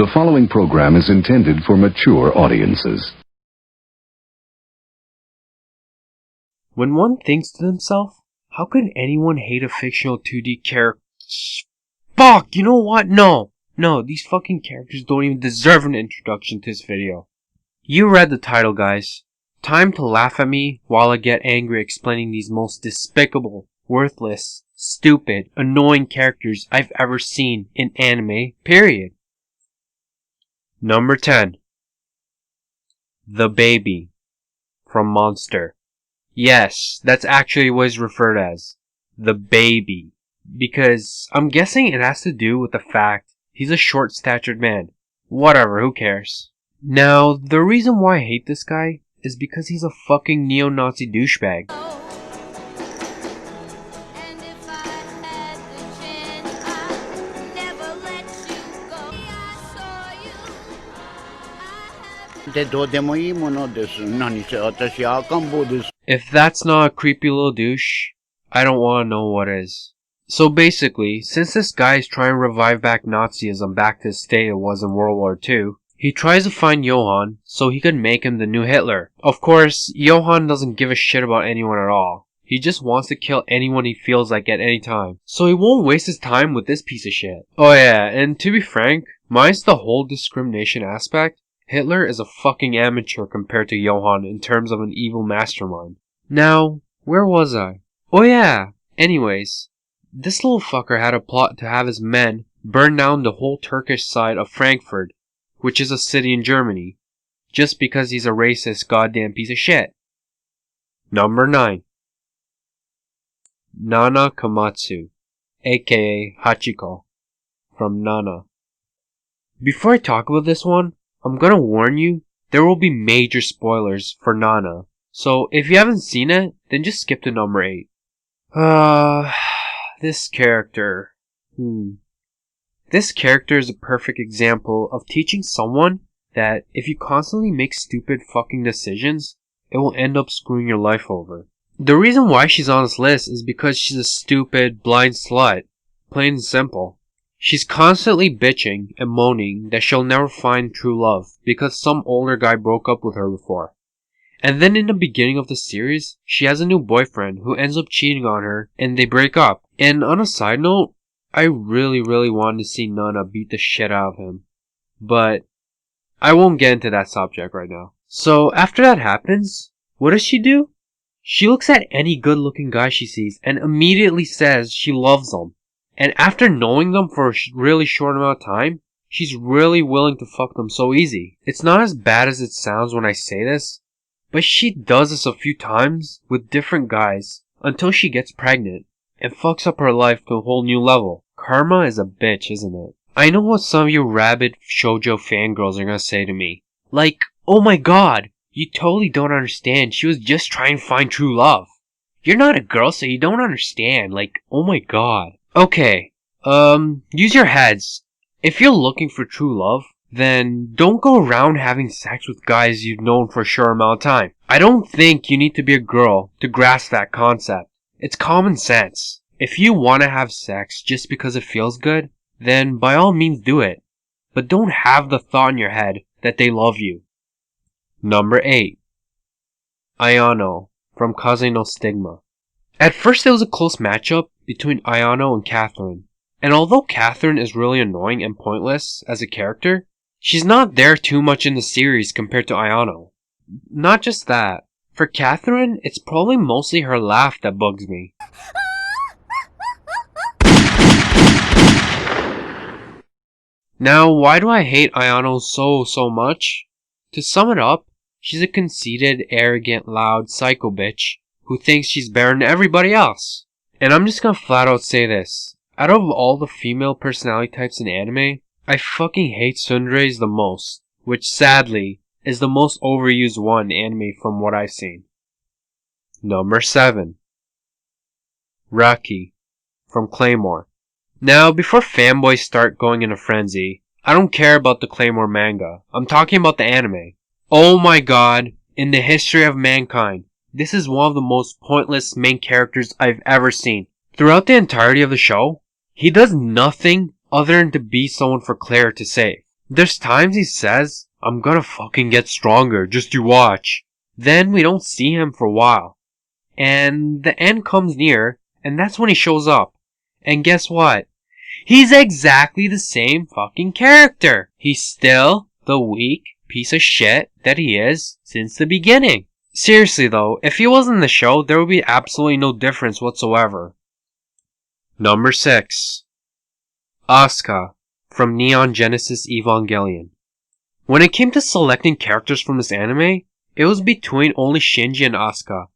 The following program is intended for mature audiences. When one thinks to themselves, how could anyone hate a fictional 2D character? Fuck, you know what? No, these fucking characters don't even deserve an introduction to this video. You read the title, guys. Time to laugh at me while I get angry explaining these most despicable, worthless, stupid, annoying characters I've ever seen in anime, period. Number 10. The Baby from Monster. Yes, that's actually what it's referred as. The Baby. Because I'm guessing it has to do with the fact he's a short-statured man. Whatever, who cares? Now, the reason why I hate this guy is because he's a fucking neo-Nazi douchebag. If that's not a creepy little douche, I don't want to know what is. So basically, since this guy is trying to revive back Nazism back to the state it was in World War II, he tries to find Johann so he could make him the new Hitler. Of course, Johann doesn't give a shit about anyone at all. He just wants to kill anyone he feels like at any time. So he won't waste his time with this piece of shit. Oh yeah, and to be frank, minus the whole discrimination aspect, Hitler is a fucking amateur compared to Johann in terms of an evil mastermind. Now, where was I? Oh yeah, anyways, this little fucker had a plot to have his men burn down the whole Turkish side of Frankfurt, which is a city in Germany, just because he's a racist goddamn piece of shit. Number 9. Nana Komatsu, aka Hachiko, from Nana. Before I talk about this one, I'm gonna warn you, there will be major spoilers for Nana, so if you haven't seen it, then just skip to number 8. This character. This character is a perfect example of teaching someone that if you constantly make stupid fucking decisions, it will end up screwing your life over. The reason why she's on this list is because she's a stupid, blind slut. Plain and simple. She's constantly bitching and moaning that she'll never find true love because some older guy broke up with her before. And then in the beginning of the series, she has a new boyfriend who ends up cheating on her and they break up. And on a side note, I really wanted to see Nana beat the shit out of him. But I won't get into that subject right now. So after that happens, what does she do? She looks at any good looking guy she sees and immediately says she loves them. And after knowing them for a really short amount of time, she's really willing to fuck them so easy. It's not as bad as it sounds when I say this, but she does this a few times with different guys until she gets pregnant and fucks up her life to a whole new level. Karma is a bitch, isn't it? I know what some of you rabid shoujo fangirls are gonna say to me. Like, oh my god, you totally don't understand, she was just trying to find true love. You're not a girl, so you don't understand, like, oh my god. Okay, use your heads. If you're looking for true love, then don't go around having sex with guys you've known for a short amount of time. I don't think you need to be a girl to grasp that concept. It's common sense. If you want to have sex just because it feels good, then by all means do it. But don't have the thought in your head that they love you. Number 8. Ayano from Kaze no Stigma. At first it was a close matchup between Ayano and Catherine. And although Catherine is really annoying and pointless as a character, she's not there too much in the series compared to Ayano. Not just that. For Catherine, it's probably mostly her laugh that bugs me. Now, why do I hate Ayano so much? To sum it up, she's a conceited, arrogant, loud psycho bitch who thinks she's better than everybody else. And I'm just gonna flat out say this. Out of all the female personality types in anime, I fucking hate tsunderes the most, which sadly is the most overused one in anime from what I've seen. Number 7. Raki from Claymore. Now, before fanboys start going in a frenzy, I don't care about the Claymore manga. I'm talking about the anime. Oh my god, in the history of mankind, this is one of the most pointless main characters I've ever seen. Throughout the entirety of the show, he does nothing other than to be someone for Claire to save. There's times he says, I'm gonna fucking get stronger, just you watch. Then we don't see him for a while. And the end comes near, and that's when he shows up. And guess what? He's exactly the same fucking character. He's still the weak piece of shit that he is since the beginning. Seriously though, if he wasn't in the show, there would be absolutely no difference whatsoever. Number 6. Asuka from Neon Genesis Evangelion. When it came to selecting characters from this anime, it was between only Shinji and Asuka,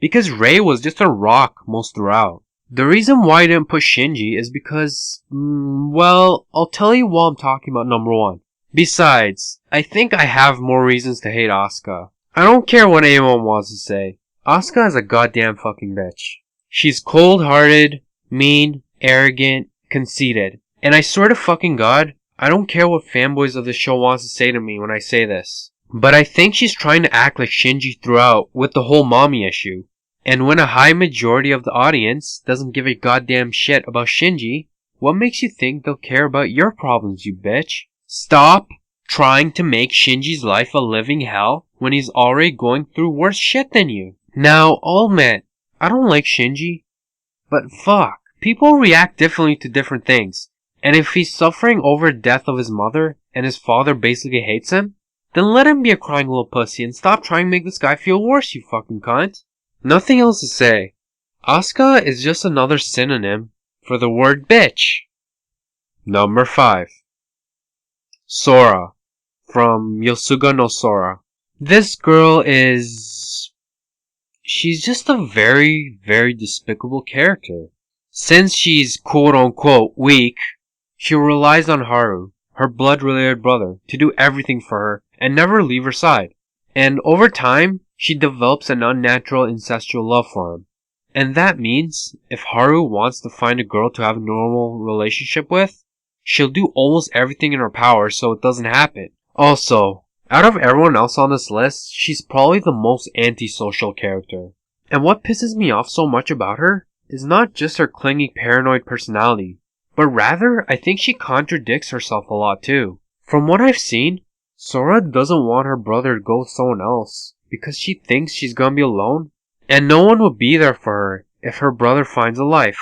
because Rei was just a rock most throughout. The reason why I didn't put Shinji is because, well, I'll tell you while I'm talking about number 1. Besides, I think I have more reasons to hate Asuka. I don't care what anyone wants to say. Asuka is a goddamn fucking bitch. She's cold-hearted, mean, arrogant, conceited. And I swear to fucking God, I don't care what fanboys of the show wants to say to me when I say this. But I think she's trying to act like Shinji throughout with the whole mommy issue. And when a high majority of the audience doesn't give a goddamn shit about Shinji, what makes you think they'll care about your problems, you bitch? Stop trying to make Shinji's life a living hell when he's already going through worse shit than you. Now, I'll admit, I don't like Shinji, but fuck, people react differently to different things. And if he's suffering over the death of his mother, and his father basically hates him, then let him be a crying little pussy and stop trying to make this guy feel worse, you fucking cunt. Nothing else to say. Asuka is just another synonym for the word bitch. Number 5. Sora from Yosuga no Sora. This girl is... she's just a very, very despicable character. Since she's quote-unquote weak, she relies on Haru, her blood-related brother, to do everything for her and never leave her side. And over time, she develops an unnatural incestual love for him. And that means, if Haru wants to find a girl to have a normal relationship with, she'll do almost everything in her power so it doesn't happen. Also, out of everyone else on this list, she's probably the most antisocial character. And what pisses me off so much about her is not just her clingy paranoid personality, but rather I think she contradicts herself a lot too. From what I've seen, Sora doesn't want her brother to go with someone else because she thinks she's gonna be alone and no one will be there for her if her brother finds a life.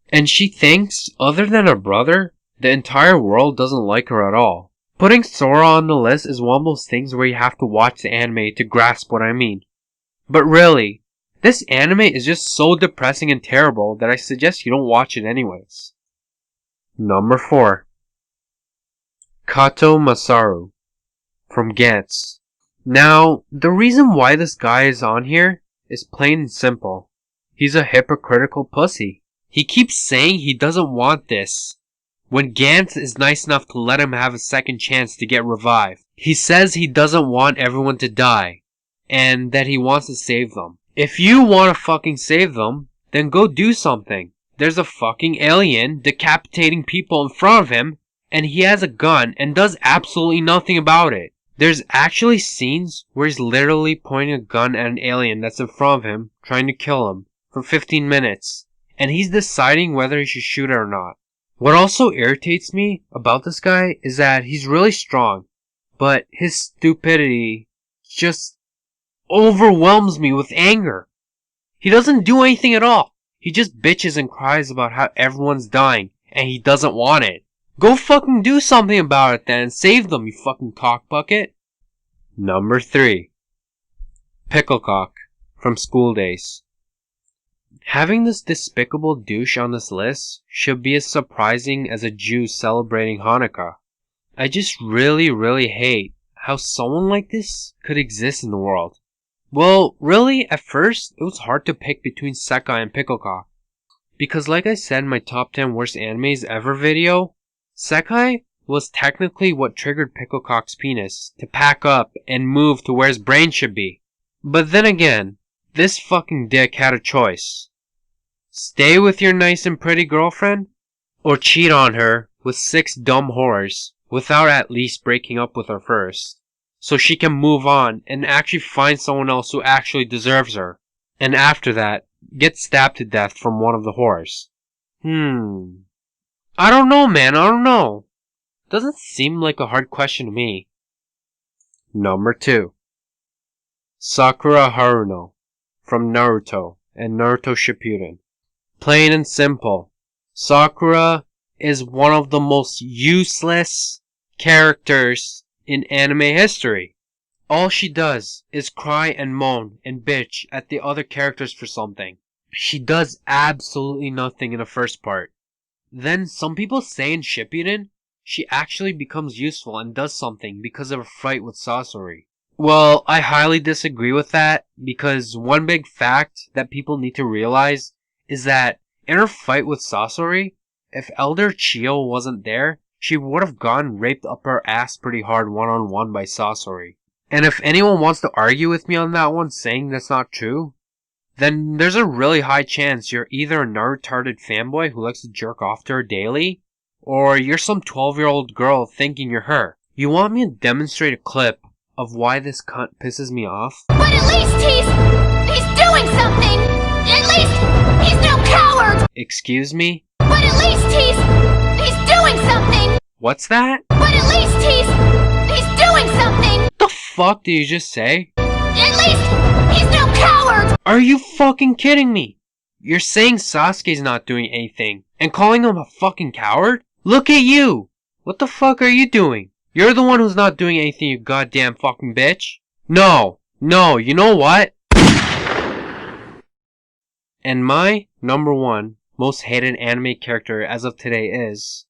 And she thinks, other than her brother, the entire world doesn't like her at all. Putting Sora on the list is one of those things where you have to watch the anime to grasp what I mean. But really, this anime is just so depressing and terrible that I suggest you don't watch it anyways. Number 4. Kato Masaru from Gantz. Now, the reason why this guy is on here is plain and simple. He's a hypocritical pussy. He keeps saying he doesn't want this, when Gantz is nice enough to let him have a second chance to get revived. He says he doesn't want everyone to die, and that he wants to save them. If you want to fucking save them, then go do something. There's a fucking alien decapitating people in front of him, and he has a gun and does absolutely nothing about it. There's actually scenes where he's literally pointing a gun at an alien that's in front of him, trying to kill him, for 15 minutes. And he's deciding whether he should shoot it or not. What also irritates me about this guy is that he's really strong, but his stupidity just overwhelms me with anger. He doesn't do anything at all. He just bitches and cries about how everyone's dying, and he doesn't want it. Go fucking do something about it then and save them, you fucking cockbucket. Number 3. Picklecock from School Days. Having this despicable douche on this list should be as surprising as a Jew celebrating Hanukkah. I just really hate how someone like this could exist in the world. Well, really, at first, it was hard to pick between Sekai and Picklecock. Because like I said in my top 10 worst animes ever video, Sekai was technically what triggered Picklecock's penis to pack up and move to where his brain should be. But then again, this fucking dick had a choice. Stay with your nice and pretty girlfriend, or cheat on her with 6 dumb whores without at least breaking up with her first, so she can move on and actually find someone else who actually deserves her, and after that, get stabbed to death from one of the whores. I don't know, man, I don't know. Doesn't seem like a hard question to me. Number 2. Sakura Haruno from Naruto and Naruto Shippuden. Plain and simple, Sakura is one of the most useless characters in anime history. All she does is cry and moan and bitch at the other characters for something. She does absolutely nothing in the first part. Then some people say in Shippuden, she actually becomes useful and does something because of a fight with Sasori. Well, I highly disagree with that, because one big fact that people need to realize is that in her fight with Sasori, if Elder Chio wasn't there, she would have gotten raped up her ass pretty hard one-on-one by Sasori. And if anyone wants to argue with me on that one saying that's not true, then there's a really high chance you're either a retarded fanboy who likes to jerk off to her daily, or you're some 12-year-old girl thinking you're her. You want me to demonstrate a clip of why this cunt pisses me off? But at least he's doing something! At least he's no coward! Excuse me? But at least he's doing something! What's that? But at least he's doing something! What the fuck did you just say? At least he's no coward! Are you fucking kidding me? You're saying Sasuke's not doing anything and calling him a fucking coward? Look at you! What the fuck are you doing? You're the one who's not doing anything, you goddamn fucking bitch. No, you know what? And my number 1 most hated anime character as of today is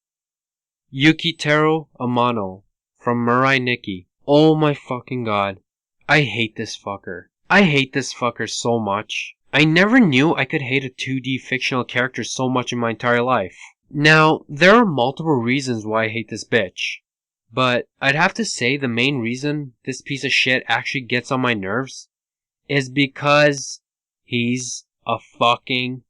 Yukiteru Amano from Mirai Nikki. Oh my fucking god. I hate this fucker. I hate this fucker so much. I never knew I could hate a 2D fictional character so much in my entire life. Now, there are multiple reasons why I hate this bitch. But I'd have to say the main reason this piece of shit actually gets on my nerves is because he's a fucking...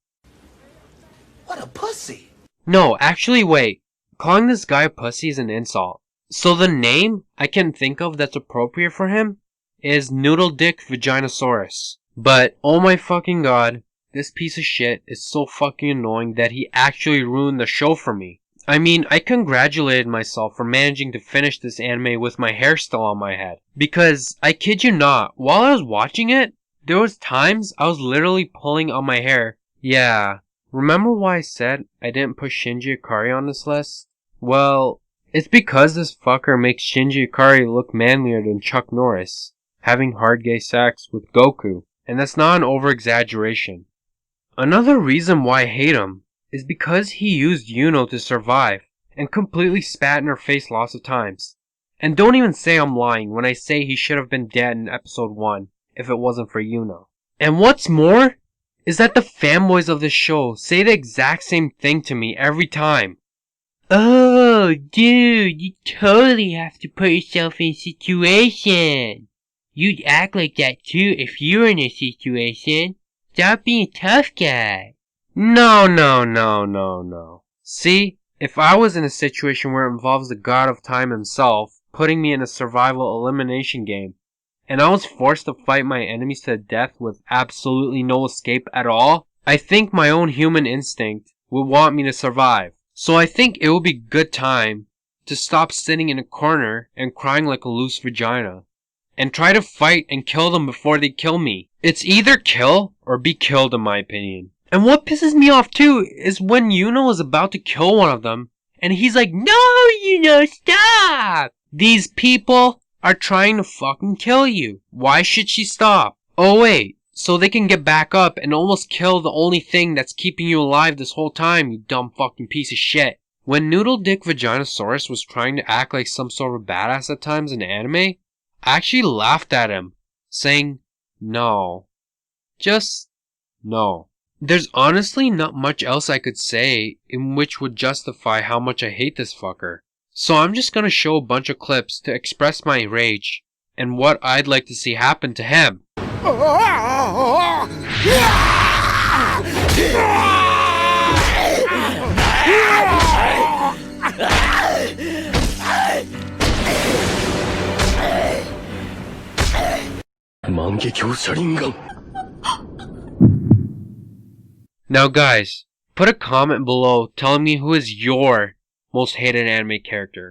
What a pussy! No, actually wait. Calling this guy a pussy is an insult. So the name I can think of that's appropriate for him is Noodle Dick Vaginosaurus. But oh my fucking god, this piece of shit is so fucking annoying that he actually ruined the show for me. I mean, I congratulated myself for managing to finish this anime with my hair still on my head. Because, I kid you not, while I was watching it, there was times I was literally pulling on my hair. Yeah, remember why I said I didn't put Shinji Ikari on this list? Well, it's because this fucker makes Shinji Ikari look manlier than Chuck Norris, having hard gay sex with Goku. And that's not an over-exaggeration. Another reason why I hate him is because he used Yuno to survive and completely spat in her face lots of times. And don't even say I'm lying when I say he should have been dead in episode 1 if it wasn't for Yuno. And what's more is that the fanboys of this show say the exact same thing to me every time. Oh, dude, you totally have to put yourself in a situation. You'd act like that too if you were in a situation. Stop being a tough guy. No. See, if I was in a situation where it involves the god of time himself putting me in a survival elimination game, and I was forced to fight my enemies to death with absolutely no escape at all, I think my own human instinct would want me to survive. So I think it would be good time to stop sitting in a corner and crying like a loose vagina, and try to fight and kill them before they kill me. It's either kill or be killed in my opinion. And what pisses me off too is when Yuno is about to kill one of them, and he's like, no, Yuno, stop! These people are trying to fucking kill you. Why should she stop? Oh wait, so they can get back up and almost kill the only thing that's keeping you alive this whole time, you dumb fucking piece of shit. When Noodle Dick Vaginosaurus was trying to act like some sort of badass at times in anime, I actually laughed at him, saying, no. Just no. There's honestly not much else I could say in which would justify how much I hate this fucker. So I'm just gonna show a bunch of clips to express my rage and what I'd like to see happen to him. Now guys, put a comment below telling me who is your most hated anime character.